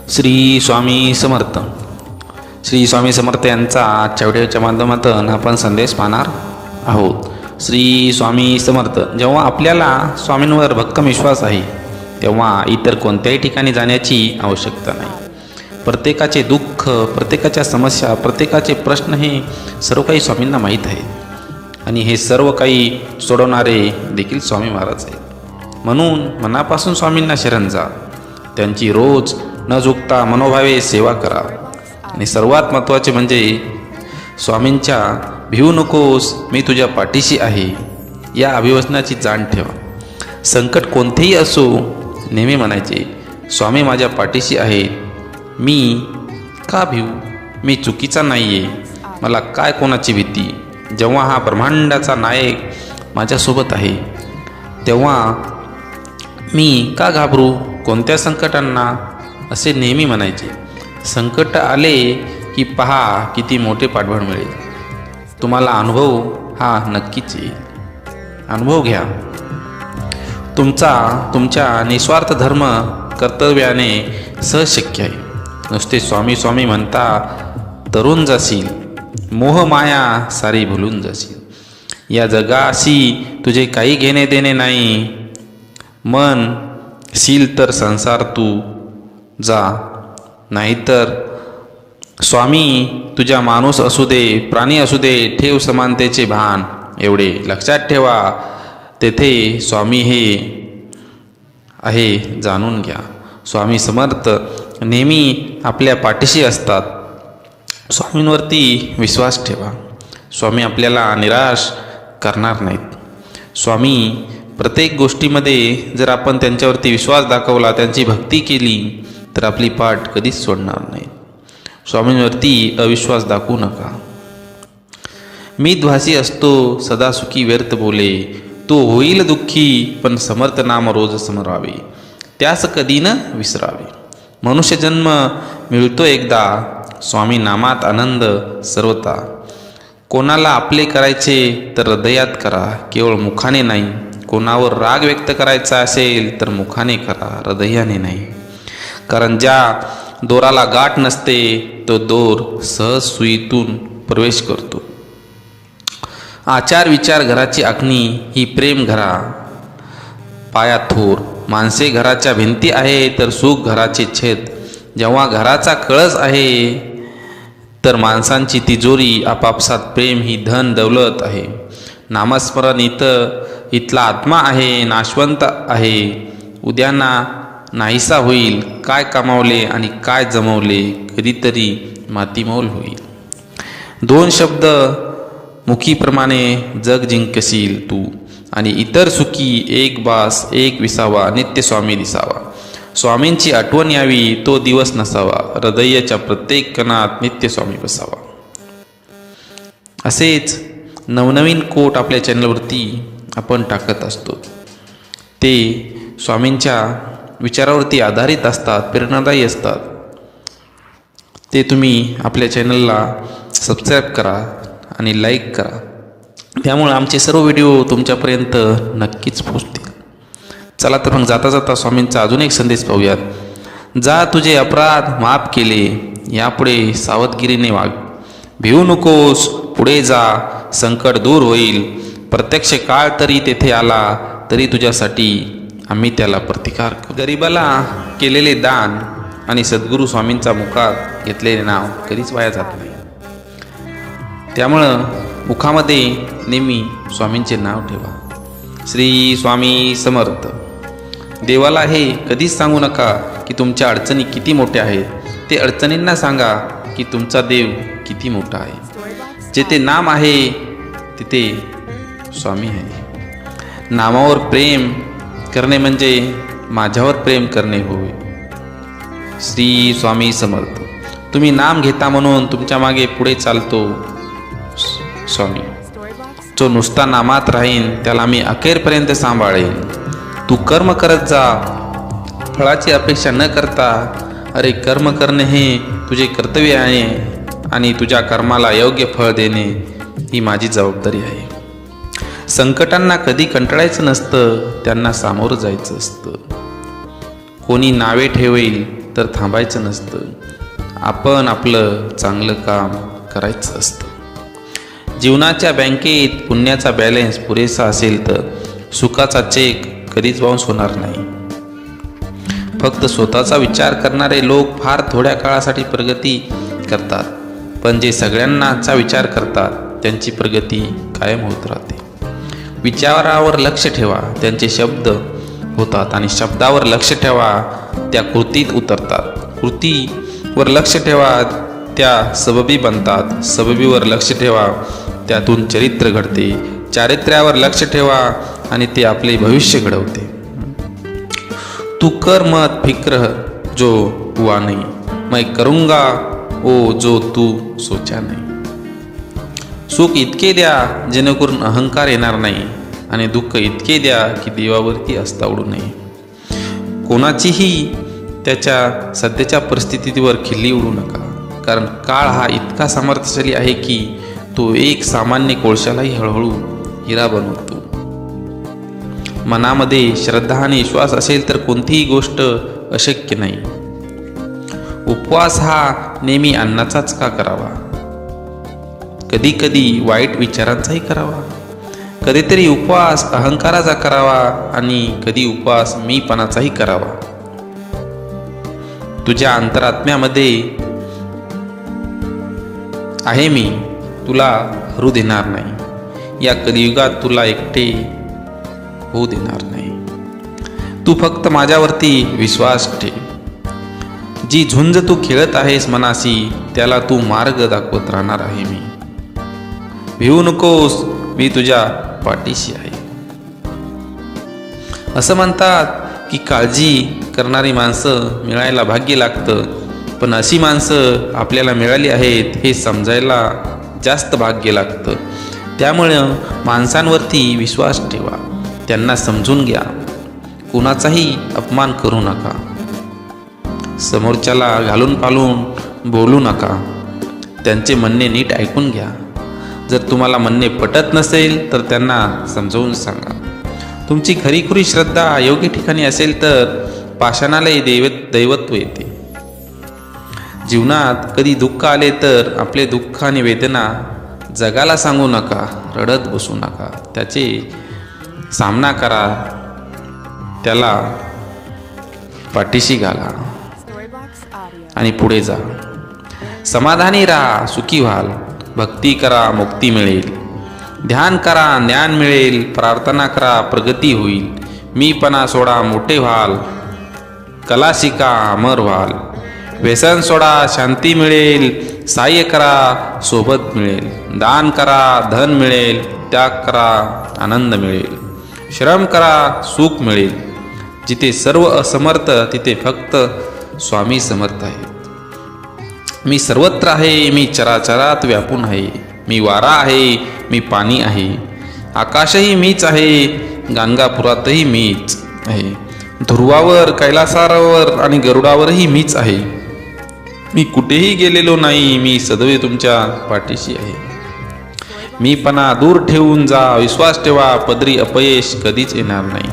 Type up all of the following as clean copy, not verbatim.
श्री स्वामी समर्थ. श्री स्वामी समर्थ यांचा आजच्या व्हिडिओच्या माध्यमातून आपण संदेश पाहणार आहोत. श्री स्वामी समर्थ. जेव्हा आपल्याला स्वामींवर भक्कम विश्वास आहे तेव्हा इतर कोणत्याही ठिकाणी जाण्याची आवश्यकता नाही. प्रत्येकाचे दुःख, प्रत्येकाच्या समस्या, प्रत्येकाचे प्रश्न हे सर्व काही स्वामींना माहीत आहे आणि हे सर्व काही सोडवणारे देखील स्वामी महाराज आहेत. म्हणून मनापासून स्वामींना शरण जा. त्यांची रोज न चुकता मनोभावे सेवा करा आणि सर्वात महत्त्वाचे म्हणजे स्वामींच्या भिवू नकोस, मी तुझ्या पाठीशी आहे या अभिवचनाची जाण ठेवा. संकट कोणतेही असो नेहमी म्हणायचे, स्वामी माझ्या पाठीशी आहे, मी का भिवू, मी चुकीचा नाही आहे, मला काय कोणाची भीती. जेव्हा हा ब्रह्मांडाचा नायक माझ्यासोबत आहे तेव्हा मी का घाबरू कोणत्या संकटांना, असे नेहमी म्हणायचे. संकट आले की पहा किती मोठे पाठबळ मिळेल. तुम्हाला अनुभव हा नक्कीच येईल. अनुभव घ्या. तुमच्या निस्वार्थ धर्म कर्तव्याने सहज शक्य आहे. नुसते स्वामी स्वामी म्हणता तरुण जाशील, मोह माया सारी भुलून जाशील. या जगाशी तुझे काही घेणे देणे नाही. मन शील तर संसार तू जा, नाहीतर स्वामी तुझ्या माणूस असू दे, प्राणी असू दे, ठेव समानतेचे भान. एवढे लक्षात ठेवा, तेथे स्वामी हे आहे जाणून घ्या. स्वामी समर्थ नेहमी आपल्या पाठीशी असतात. स्वामींवरती विश्वास ठेवा. स्वामी आपल्याला निराश करणार नाहीत. स्वामी प्रत्येक गोष्टीमध्ये जर आपण त्यांच्यावरती विश्वास दाखवला, त्यांची भक्ती केली तर आपली पाठ कधीच सोडणार नाही. स्वामींवरती अविश्वास दाखवू नका. मी द्वासी असतो सदा सुखी व्यर्थ बोले, तो होईल दुःखी पण समर्थ नाम रोज समरावे, त्यास कधी न विसरावे. मनुष्य जन्म मिळतो एकदा, स्वामी नामात आनंद सर्वता. कोणाला आपले करायचे तर हृदयात करा, केवळ मुखाने नाही. कोणावर राग व्यक्त करायचा असेल तर मुखाने करा, हृदयाने नाही. कारण ज्या दोराला गाठ नसते तो दोर सहज सुईतून प्रवेश करतो. आचार विचार घराची आखणी ही प्रेम घरा पाया थोर. माणसे घराच्या भिंती आहे तर सुख घराचे छेद. जेव्हा घराचा कळस आहे तर माणसांची तिजोरी. आपापसात प्रेम ही धन दौलत आहे. नामस्मरण इथला आत्मा आहे, नाशवंत आहे. उद्यांना नाहीसा होईल. काय कमावले आणि काय जमवले कधीतरी मातीमोल होईल. दोन शब्द मुखीप्रमाणे जग जिंकशील तू आणि इतर सुखी एक बास एक विसावा, नित्य स्वामी दिसावा. स्वामींची आठवण यावी तो दिवस नसावा, हृदयाच्या प्रत्येक कणात नित्य स्वामी बसावा. असेच नवनवीन कोट आपल्या चॅनलवरती आपण टाकत असतो. ते स्वामींच्या विचारावरती आधारित असतात, प्रेरणादायी असतात. ते तुम्ही आपल्या चॅनलला सबस्क्राईब करा आणि लाईक करा. त्यामुळे आमचे सर्व व्हिडिओ तुमच्यापर्यंत नक्कीच पोहोचतील. चला तर मग जाता जाता स्वामींचा अजून एक संदेश पाहूयात. जा तुझे अपराध माफ केले, यापुढे सावधगिरीने वाग. भिवू नकोस, पुढे जा, संकट दूर होईल. प्रत्यक्ष काळ तरी तेथे आला तरी तुझ्यासाठी आम्ही त्याला प्रतिकार करू. गरिबाला केलेले दान आणि सद्गुरू स्वामींचा मुखात घेतलेले नाव कधीच वाया जात नाही. त्यामुळं मुखामध्ये नेहमी स्वामींचे नाव ठेवा. श्री स्वामी समर्थ. देवाला हे कधीच सांगू नका की तुमच्या अडचणी किती मोठ्या आहेत. ते अडचणींना सांगा की तुमचा देव किती मोठा आहे. जेथे नाम आहे तिथे स्वामी आहे. नामावर प्रेम करणे म्हणजे माझ्यावर प्रेम करणे होय. श्री स्वामी समर्थ. तुम्ही नाम घेता म्हणून तुमच्या मागे पुढे चालतो स्वामी. जो नुसता नामात राहीन त्याला मी अखेरपर्यंत सांभाळेन. तू कर्म करत जा, फळाची अपेक्षा न करता. अरे कर्म करणे हे तुझे कर्तव्य आहे आणि तुझ्या कर्माला योग्य फळ देणे ही माझी जबाबदारी आहे. संकटांना कधी कंटाळायचं नसतं, त्यांना सामोरं जायचं असतं. कोणी नावे ठेवेल तर थांबायचं नसतं. आपण आपलं चांगलं काम करायचं असतं. जीवनाच्या बँकेत पुण्याचा बॅलन्स पुरेसा असेल तर सुखाचा चेक कधीच बाउन्स होणार नाही. फक्त स्वतःचा विचार करणारे लोक फार थोड्या काळासाठी प्रगती करतात, पण जे सगळ्यांनाचा विचार करतात त्यांची प्रगती कायम होत राहते. विचारावर लक्ष ठेवा, त्यांचे शब्द होतात, आणि शब्दावर लक्ष ठेवा, त्या कृतीत उतरतात. कृतीवर लक्ष ठेवा, त्या सबबी बनतात. सबबीवर लक्ष ठेवा, त्यातून चरित्र घडते. चारित्र्यावर लक्ष ठेवा आणि ते आपले भविष्य घडवते. तू कर मत फिक्र जो हुआ नहीं, मैं करूंगा ओ जो तू सोचा नाही. सुख इतके द्या जेणेकरून अहंकार येणार नाही, आणि दुःख इतके द्या की देवावरती आस्था उडू नये. कोणाचीही त्याच्या सध्याच्या परिस्थितीवर खिल्ली उडू नका, कारण काळ हा इतका सामर्थ्यशाली आहे की तो एक सामान्य कोळशालाही हळूहळू हिरा बनवतो. मनामध्ये श्रद्धा आणि विश्वास असेल तर कोणतीही गोष्ट अशक्य नाही. उपवास हा नेहमी अन्नाचाच का करावा? कधी कधी वाईट विचारांचाही करावा. कधीतरी उपवास अहंकाराचा करावा, आणि कधी उपवास मीपणाचाही करावा. तुझ्या अंतरात्म्यामध्ये आहे मी, तुला हरू देणार नाही. या कलियुगात तुला एकटे होऊ देणार नाही. तू फक्त माझ्यावरती विश्वास ठेव. जी झुंज तू खेळत आहेस मनाशी, त्याला तू मार्ग दाखवत राहणार आहे मी. भिवू नकोस, मी तुझ्या पाठीशी आहे. असं म्हणतात की काळजी करणारी माणसं मिळायला भाग्य लागतं, पण अशी माणसं आपल्याला मिळाली आहेत हे समजायला जास्त भाग्य लागतं. त्यामुळं माणसांवरती विश्वास ठेवा, त्यांना समजून घ्या, कुणाचाही अपमान करू नका. समोरच्याला घालून पालून बोलू नका, त्यांचे म्हणणे नीट ऐकून घ्या. जर तुम्हाला म्हणणे पटत नसेल तर त्यांना समजावून सांगा. तुमची खरीखुरी श्रद्धा योग्य ठिकाणी असेल तर पाषाणालाही दैवत्व येते. जीवनात कधी दुःख आले तर आपले दुःख आणि वेदना जगाला सांगू नका, रडत बसू नका. त्याचे सामना करा, त्याला पाठीशी घाला आणि पुढे जा. समाधानी राहा, सुखी व्हाल. भक्ती करा, मुक्ती मिळेल. ध्यान करा, ज्ञान मिळेल. प्रार्थना करा, प्रगती होईल. मीपणा सोडा, मोठे व्हाल. कला शिका, अमर व्हाल. व्यसन सोडा, शांती मिळेल. सहाय्य करा, सोबत मिळेल. दान करा, धन मिळेल. त्याग करा, आनंद मिळेल. श्रम करा, सुख मिळेल. जिथे सर्व असमर्थ तिथे फक्त स्वामी समर्थ आहेत. मी सर्वत्र आहे, मी चराचरात व्यापून आहे. मी वारा आहे, मी पाणी आहे. आकाशही मीच आहे, गाणगापुरातही मीच आहे. ध्रुवावर, कैलासावर आणि गरुडावरही मीच आहे. मी कुठेही गेलेलो नाही, मी सदैव तुमच्या पाठीशी आहे. मीपणा दूर ठेवून जा, विश्वास ठेवा, पदरी अपयश कधीच येणार नाही.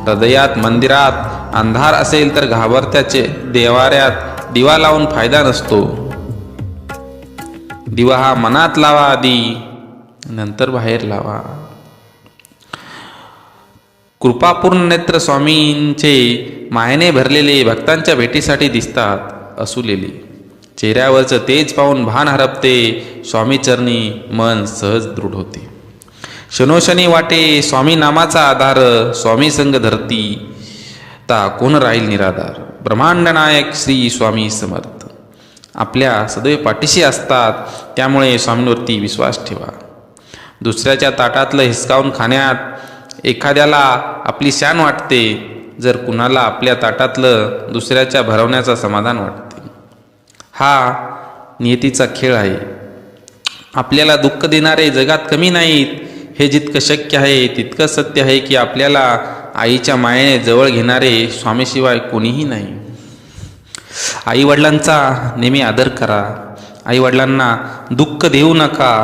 हृदयात मंदिरात अंधार असेल तर घाबरत्याचे देवाऱ्यात दिवा लावून फायदा नसतो. दिवा हा मनात लावा आधी, नंतर बाहेर लावा. कृपापूर्ण नेत्र स्वामींचे मायेने भरलेले भक्तांच्या भेटीसाठी दिसतात असुलेले. चेहऱ्यावरचं तेज पाहून भान हरपते. स्वामीचरणी मन सहज दृढ होते. क्षणोक्षणी वाटे स्वामी नामाचा आधार. स्वामी संग धरती ता कोण राहील निराधार. ब्रह्मांड नायक श्री स्वामी समर्थ आपल्या सदैव पाठीशी असतात. त्यामुळे स्वामींवरती विश्वास ठेवा. दुसऱ्याच्या ताटातलं हिसकावून खाण्यात एखाद्याला आपली शान वाटते, जर कुणाला आपल्या ताटातलं दुसऱ्याच्या भरवण्याचं समाधान वाटते. हा नियतीचा खेळ आहे. आपल्याला दुःख देणारे जगात कमी नाहीत. हे जितकं शक्य आहे तितकं सत्य आहे की आपल्याला आईच्या मायेने जवळ घेणारे स्वामीशिवाय कोणीही नाही. आईवडिलांचा नेहमी आदर करा. आईवडिलांना दुःख देऊ नका,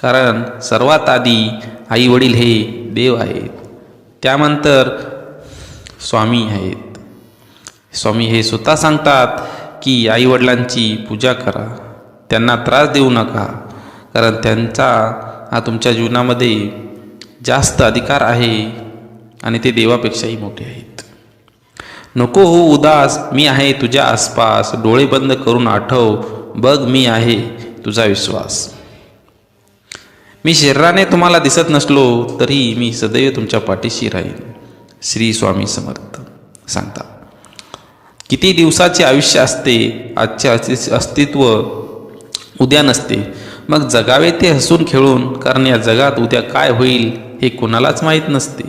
कारण सर्वात आधी आईवडील हे देव आहेत, त्यानंतर स्वामी आहेत. स्वामी हे स्वतः सांगतात की आईवडिलांची पूजा करा, त्यांना त्रास देऊ नका, कारण त्यांचा हा तुमच्या जीवनामध्ये जास्त अधिकार आहे आणि ते देवापेक्षाही मोठे आहेत. नको हो उदास, मी आहे तुझ्या आसपास, डोळे बंद करून आठव, बघ मी आहे तुझा विश्वास. मी शरीराने तुम्हाला दिसत नसलो तरी मी सदैव तुमच्या पाठीशी राहीन. श्री स्वामी समर्थ सांगतात. किती दिवसाचे आयुष्य असते, आजचे अस्तित्व उद्या नसते. मग जगावे ते हसून खेळून, कारण या जगात उद्या काय होईल हे कोणालाच माहीत नसते.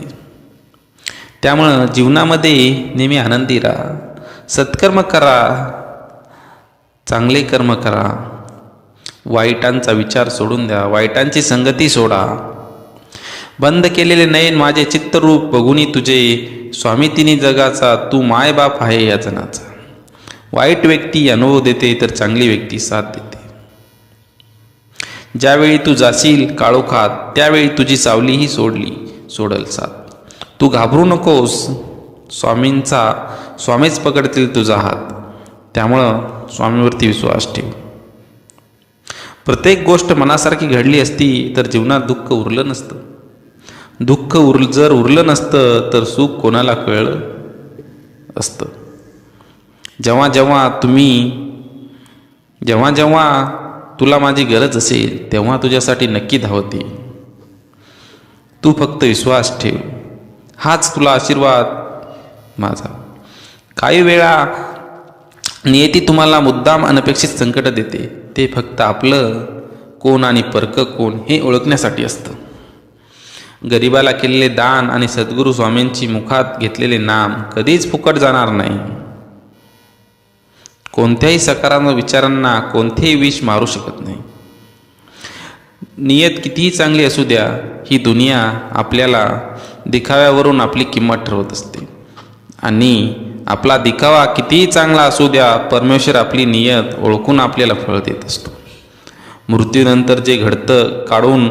त्यामुळं जीवनामध्ये नेहमी आनंदी राहा, सत्कर्म करा, चांगले कर्म करा, वाईटांचा विचार सोडून द्या, वाईटांची संगती सोडा. बंद केलेले नयन माझे चित्तरूप बघुनी तुझे, स्वामी तिन्ही जगाचा तू मायबाप आहे या जनाचा. वाईट व्यक्ती अनुभव देते तर चांगली व्यक्ती साथ देते. ज्यावेळी तू जाशील काळोखात त्यावेळी तुझी सावलीही सोडल साथ. तू घाबरू नकोस, स्वामीच पकडतील तुझा हात. त्यामुळं स्वामीवरती विश्वास ठेव. प्रत्येक गोष्ट मनासारखी घडली असती तर जीवनात दुःख उरलं नसतं. दुःख जर उरलं नसतं तर सुख कोणाला कळलं असतं. जेव्हा जेव्हा तुला माझी गरज असेल तेव्हा तुझ्यासाठी नक्की धावते. तू फक्त विश्वास ठेव, हाच तुला आशीर्वाद माझा. काही वेळा नियती तुम्हाला मुद्दाम अनपेक्षित संकट देते. ते फक्त आपलं कोण आणि परक कोण हे ओळखण्यासाठी असतं. गरिबाला केलेले दान आणि सद्गुरू स्वामींची मुखात घेतलेले नाम कधीच फुकट जाणार नाही. कोणत्याही सकारात्मक विचारांना कोणतेही विष मारू शकत नाही. नियत कितीही चांगली असू द्या, ही दुनिया आपल्याला दिखाव्यावरून आपली किंमत ठरवत असते. आणि आपला दिखावा कितीही चांगला असू द्या, परमेश्वर आपली नियत ओळखून आपल्याला फळ देत असतो. मृत्यूनंतर जे घडतं काढून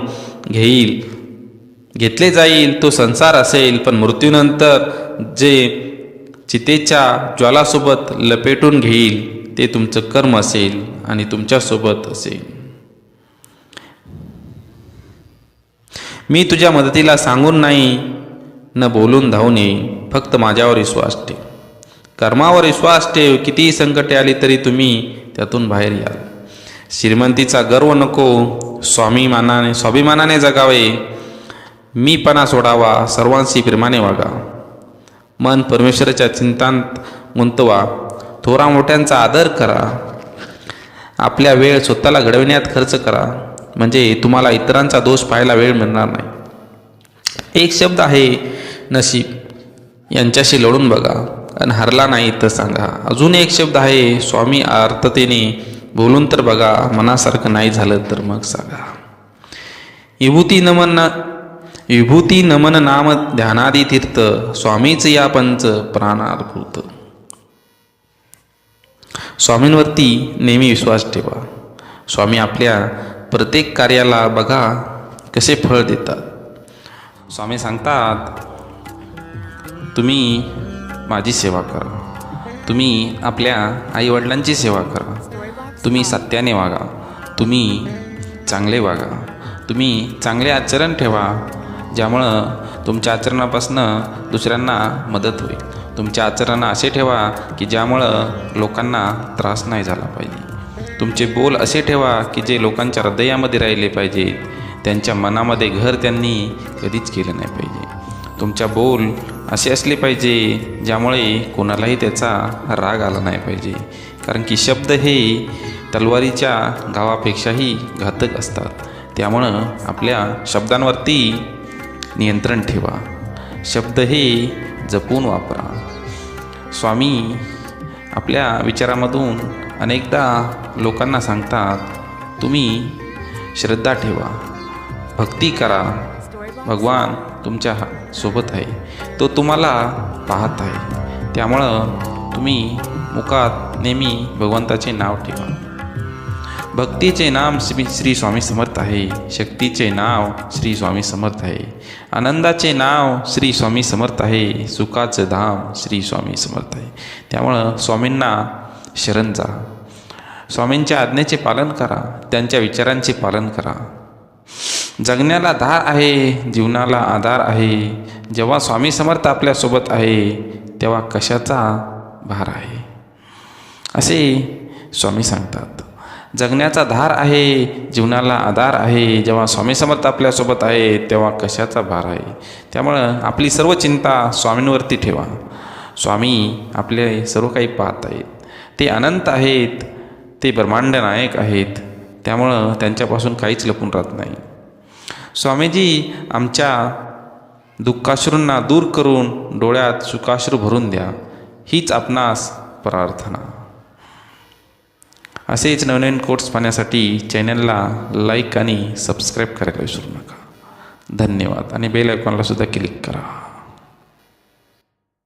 घेतले जाईल तो संसार असेल, पण मृत्यूनंतर जे चितेच्या ज्वालासोबत लपेटून घेईल ते तुमचं कर्म असेल आणि तुमच्यासोबत असेल. मी तुझ्या मदतीला सांगून नाही, न बोलून धावून येईन. फक्त माझ्यावर विश्वास ठेव, कर्मावर विश्वास ठेव. कितीही संकटे आली तरी तुम्ही त्यातून बाहेर याल. श्रीमंतीचा गर्व नको, स्वाभिमानाने जगावे. मीपणा सोडावा, सर्वांशी प्रेमाने वागा. मन परमेश्वराच्या चिंतांत गुंतवा. थोरा मोठ्यांचा आदर करा. आपल्या वेळ स्वतःला घडविण्यात खर्च करा, म्हणजे तुम्हाला इतरांचा दोष पाहायला वेळ मिळणार नाही. एक शब्द आहे नशीब, यांच्याशी लढून बघा आणि हरला नाही तर सांगा. अजून एक शब्द आहे स्वामी, आर्ततेने बोलून तर बघा, मनासारखं नाही झालं तर मग सांगा. विभूती नमन नाम ध्यानादी तीर्थ, स्वामीच या पंच प्राणार्भूत. स्वामींवरती नेहमी विश्वास ठेवा. स्वामी आपल्या प्रत्येक कार्याला बघा कसे फळ देतात. स्वामी सांगतात, तुम्ही माझी सेवा करा, तुम्ही आपल्या आईवडिलांची सेवा करा, तुम्ही सत्याने वागा, तुम्ही चांगले वागा, तुम्ही चांगले आचरण ठेवा, ज्यामुळं तुमच्या आचरणापासून दुसऱ्यांना मदत होईल. तुमच्या आचरण असे ठेवा की ज्यामुळं लोकांना त्रास नाही झाला पाहिजे. तुमचे बोल असे ठेवा की जे लोकांच्या हृदयामध्ये राहिले पाहिजे, त्यांच्या मनामध्ये घर त्यांनी कधीच केलं नाही पाहिजे. तुमच्या बोल असे असले पाहिजे ज्यामुळे कोणालाही त्याचा राग आला नाही पाहिजे, कारण की शब्द हे तलवारीच्या घावापेक्षाही घातक असतात. त्यामुळं आपल्या शब्दांवरती नियंत्रण ठेवा. शब्द हे जपून वापरा. स्वामी आपल्या विचारामधून अनेकदा लोकांना सांगतात, तुम्ही श्रद्धा ठेवा, भक्ती करा. भगवान तुमच्या सोबत आहे, तो तुम्हाला पाहत आहे. त्यामुळं तुम्ही मुखात नेहमी भगवंताचे नाव ठेवा. भक्तीचे नाम श्री स्वामी समर्थ आहे, शक्तीचे नाव श्री स्वामी समर्थ आहे, आनंदाचे नाव श्री स्वामी समर्थ आहे, सुखाचं धाम श्री स्वामी समर्थ आहे. त्यामुळं स्वामींना शरण जा, स्वामींच्या आज्ञेचे पालन करा, त्यांच्या विचारांचे पालन करा. जगण्याला धार आहे, जीवनाला आधार आहे. जेव्हा स्वामी समर्थ आपल्यासोबत आहे तेव्हा कशाचा भार आहे, असे स्वामी सांगतात. जगण्याचा धार आहे, जीवनाला आधार आहे. जेव्हा स्वामी समर्थ आपल्यासोबत आहे तेव्हा कशाचा भार आहे. त्यामुळं आपली सर्व चिंता स्वामींवरती ठेवा. स्वामी आपले सर्व काही पाहत आहेत, ते अनंत आहेत, ते ब्रह्मांड नायक आहेत. त्यामुळं त्यांच्यापासून काहीच लपून राहत नाही. स्वामीजी आमच्या दुःखाश्रूंना दूर करून डोळ्यात सुखाश्रू भरून द्या, हीच आपणास प्रार्थना. असेच नवनवीन कोट्स पाहण्यासाठी चॅनलला लाईक आणि सबस्क्राईब करायला विसरू नका. धन्यवाद. आणि बेल आयकॉनला सुद्धा क्लिक करा.